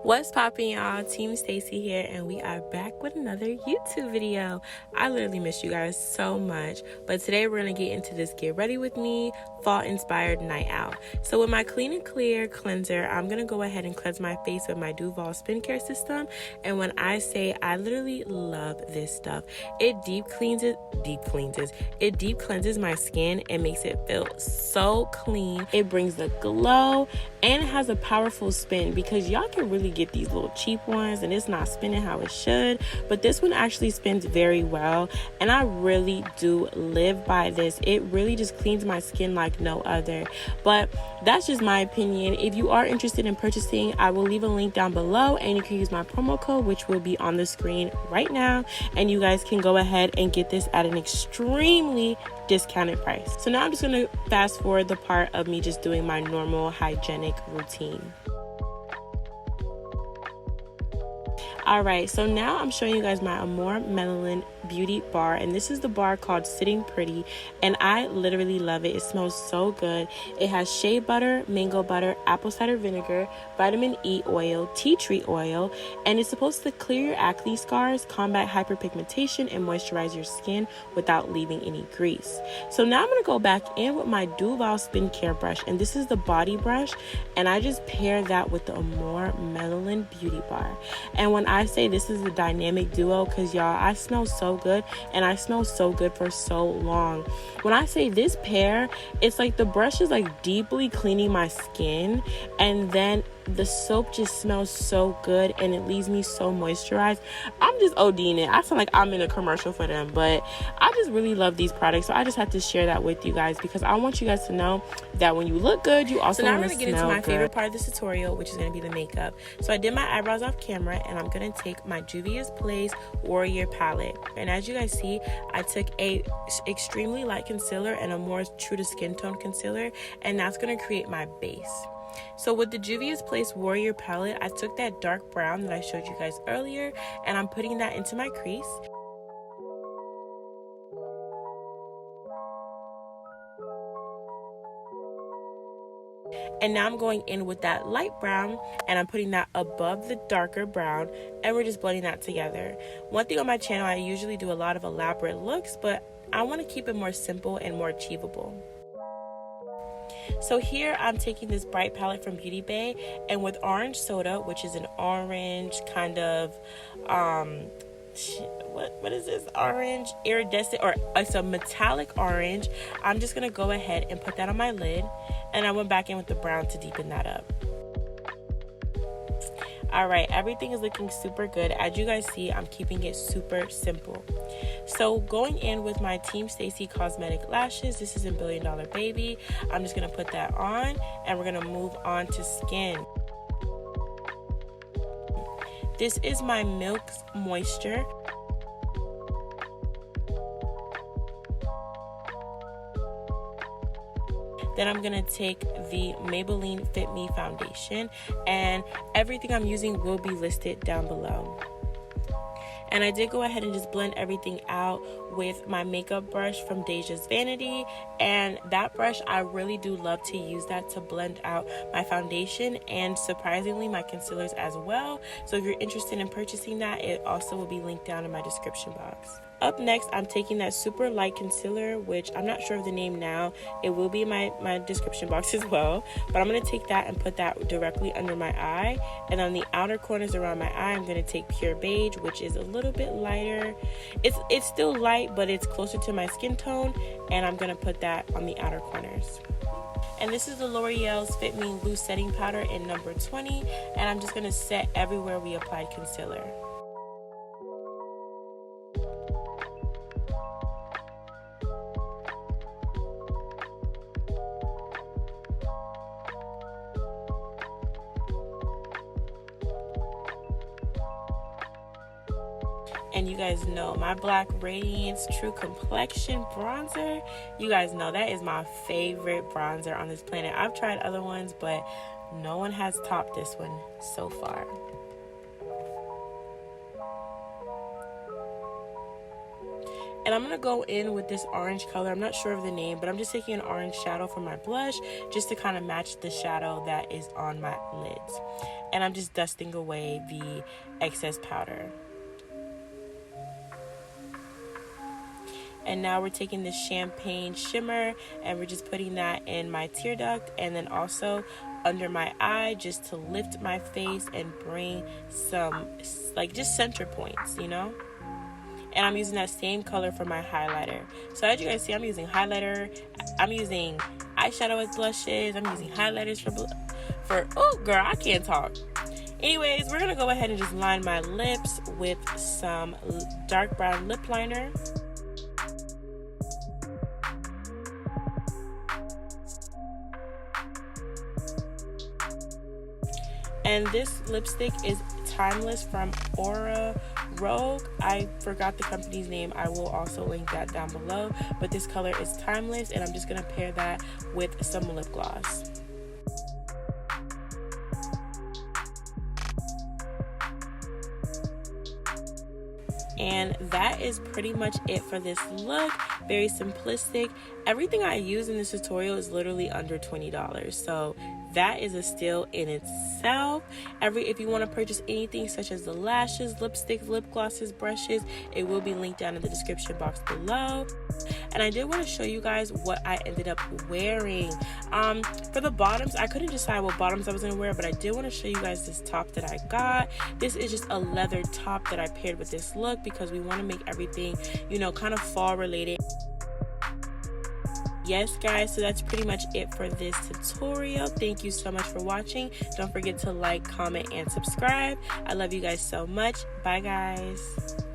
What's poppin', y'all? Team Stacy here, and we are back with another YouTube video. I literally missed you guys so much, but today we're gonna get into this get ready with me fall inspired night out. So with my clean and clear cleanser, I'm gonna go ahead and cleanse my face with my Duvolle SpinCare system. And when I say I literally love this stuff, it deep cleanses my skin and makes it feel so clean. It brings the glow and it has a powerful spin, because y'all can really get these little cheap ones and it's not spinning how it should, but this one actually spins very well, and I really do live by this. It really just cleans my skin like no other. But that's just my opinion. If you are interested in purchasing, I will leave a link down below, and you can use my promo code, which will be on the screen right now, and you guys can go ahead and get this at an extremely discounted price. So now I'm just gonna fast forward the part of me just doing my normal hygienic routine. Alright, so now I'm showing you guys my Amore Melanin beauty bar, and this is the bar called Sitting Pretty, and I literally love it. It smells so good. It has shea butter, mango butter, apple cider vinegar, vitamin E oil, tea tree oil, and it's supposed to clear your acne scars, combat hyperpigmentation, and moisturize your skin without leaving any grease. So now I'm going to go back in with my Duvolle SpinCare brush, and this is the body brush, and I just pair that with the Amore Melanin beauty bar. And when I say this is a dynamic duo, because y'all, I smell so good, and I smell so good for so long. When I say this pair, it's like the brush is like deeply cleaning my skin, and then the soap just smells so good and it leaves me so moisturized. I'm just ODing it. I feel like I'm in a commercial for them, but I just really love these products, so I just had to share that with you guys, because I want you guys to know that when you look good, you also want to smell good. So now I'm going to get into my favorite part of this tutorial, which is going to be the makeup. So I did my eyebrows off camera, and I'm going to take my Juvias Warrior palette, and as you guys see, I took a extremely light concealer and a more true to skin tone concealer, and that's going to create my base. So with the Juvias Warrior palette, I took that dark brown that I showed you guys earlier, and I'm putting that into my crease. And now I'm going in with that light brown, and I'm putting that above the darker brown, and we're just blending that together. One thing on my channel, I usually do a lot of elaborate looks, but I want to keep it more simple and more achievable. So here I'm taking this bright palette from Beauty Bay, and with Orange Soda, which is an orange kind of what is this, orange iridescent, or it's a metallic orange, I'm just gonna go ahead and put that on my lid, and I went back in with the brown to deepen that up. Alright, everything is looking super good. As you guys see, I'm keeping it super simple. So going in with my Team Stacy Cosmetic lashes, this is in Billion Dollar Baby. I'm just going to put that on, and we're going to move on to skin. This is my Milk Moisture. Then I'm going to take the Maybelline Fit Me foundation, and everything I'm using will be listed down below. And I did go ahead and just blend everything out with my makeup brush from Deja's Vanity, and that brush, I really do love to use that to blend out my foundation and surprisingly my concealers as well. So if you're interested in purchasing that, it also will be linked down in my description box. Up next, I'm taking that super light concealer, which I'm not sure of the name now. It will be in my description box as well. But I'm going to take that and put that directly under my eye. And on the outer corners around my eye, I'm going to take Pure Beige, which is a little bit lighter. It's still light, but it's closer to my skin tone. And I'm going to put that on the outer corners. And this is the L'Oreal's Fit Me Loose Setting Powder in number 20. And I'm just going to set everywhere we applied concealer. And you guys know my black Radiance True Complexion bronzer, you guys know that is my favorite bronzer on this planet. I've tried other ones, but no one has topped this one so far. And I'm gonna go in with this orange color. I'm not sure of the name, but I'm just taking an orange shadow for my blush just to kind of match the shadow that is on my lids. And I'm just dusting away the excess powder. And now we're taking this champagne shimmer and we're just putting that in my tear duct and then also under my eye just to lift my face and bring some like just center points, you know. And I'm using that same color for my highlighter. So as you guys see, I'm using highlighter, I'm using eyeshadow as blushes, I'm using highlighters for oh girl, I can't talk. Anyways, we're gonna go ahead and just line my lips with some dark brown lip liner. And this lipstick is Timeless from Aura Rogue. I forgot the company's name. I will also link that down below. But this color is Timeless, and I'm just going to pair that with some lip gloss. And that is pretty much it for this look. Very simplistic. Everything I use in this tutorial is literally under $20. So that is a steal in itself. If you want to purchase anything such as the lashes, lipsticks, lip glosses, brushes, it will be linked down in the description box below. And I did want to show you guys what I ended up wearing. For the bottoms, I couldn't decide what bottoms I was going to wear, but I did want to show you guys this top that I got. This is just a leather top that I paired with this look because we want to make everything, you know, kind of fall related. Yes guys, so that's pretty much it for this tutorial. Thank you so much for watching. Don't forget to like, comment, and subscribe. I love you guys so much. Bye guys.